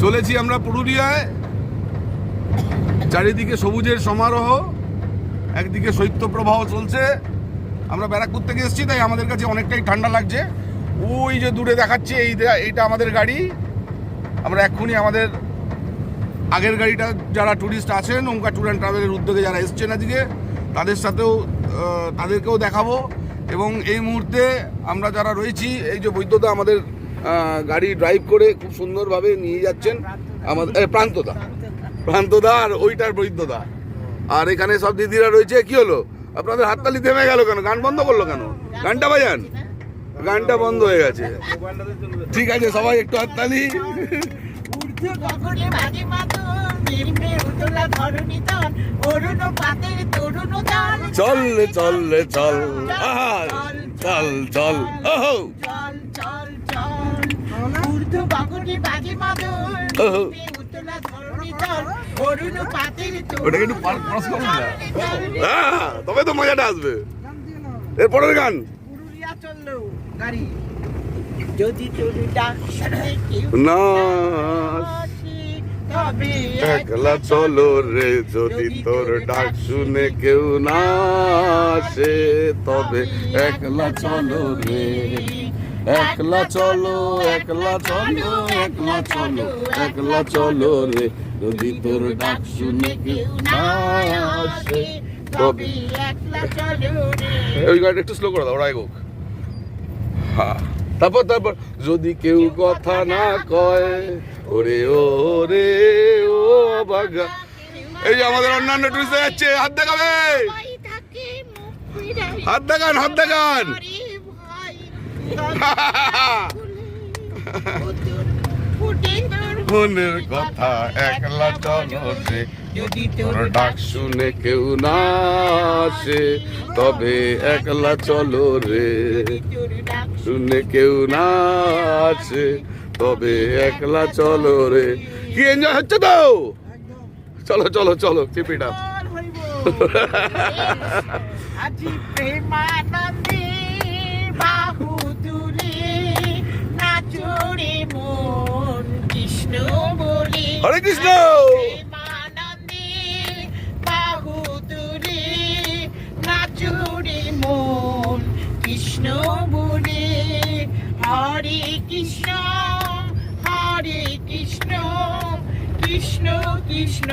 চলেছি আমরা পুরুলিয়ায়, চারিদিকে সবুজের সমারোহ, একদিকে শৈত্যপ্রবাহ চলছে। আমরা ব্যারাকপুর থেকে এসেছি, তাই আমাদের কাছে অনেকটাই ঠান্ডা লাগছে। ওই যে দূরে দেখাচ্ছে এইটা আমাদের গাড়ি। আমরা এক্ষুনি আমাদের আগের গাড়িটা, যারা ট্যুরিস্ট আছেন ওঙ্কার ট্যুর অ্যান্ড ট্রাভেলের উদ্যোগে যারা এসছেন আজকে, তাদেরকেও দেখাবো। এবং এই মুহূর্তে আমরা যারা রয়েছি, এই যে বৈদ্যদা আমাদের গাড়ি ড্রাইভ করে খুব সুন্দরভাবে নিয়ে যাচ্ছেন, আমাদের প্রান্তদা আর ওইটার বৈদ্যদা। আর এখানে সব দিদিরা রয়েছে। কি হলো আপনাদের হাততালি থেমে গেল কেন? গান বন্ধ করলো কেন? গানটা বাজান, গানটা বন্ধ হয়ে গেছে। ঠিক আছে, সবাই একটু হাততালি। চল চল চল চল চল তবে তো মজাটা আসবে। এরপরের গান না একলা চলো রে, যদি তোর ডাক শুনে কেউ না আসে, তবে একলা চলো রে, একলা চলো, একলা চলো, একলা চলো, একলা চলো রে, যদি তোর ডাক শুনে কেউ না আসে, তবে একলা চলো রে। ওই গাড়ি একটু স্লো করে দাও, ওরাই হোক। হ্যাঁ, তারপর যদি কেউ কথা না কয়, ওরে ওরে ও বাগা। এই যে আমাদের অন্যান্য টুরিস্ট যাচ্ছে, হাত দেখাবে, হাত দেখান, হাত দেখান। মনের কথা একলা চলো রে, যদি তোর ডাক শুনে কেউ না আসে, তবে একলা চলো রে, শুনে কেউ না আসে, তবে একলা চলো রে। কি এনজয় হচ্ছে তো? চলো চলো চলো, কিপ ইট আপ। আজি প্রেমানন্দে বাহু তুলে নাচরে মন কৃষ্ণ বলে। হরে কৃষ্ণ। প্রেমানন্দে বাহু তুলে নাচরে মন কৃষ্ণ বলে। হরে কৃষ্ণ হরে কৃষ্ণ কৃষ্ণ কৃষ্ণ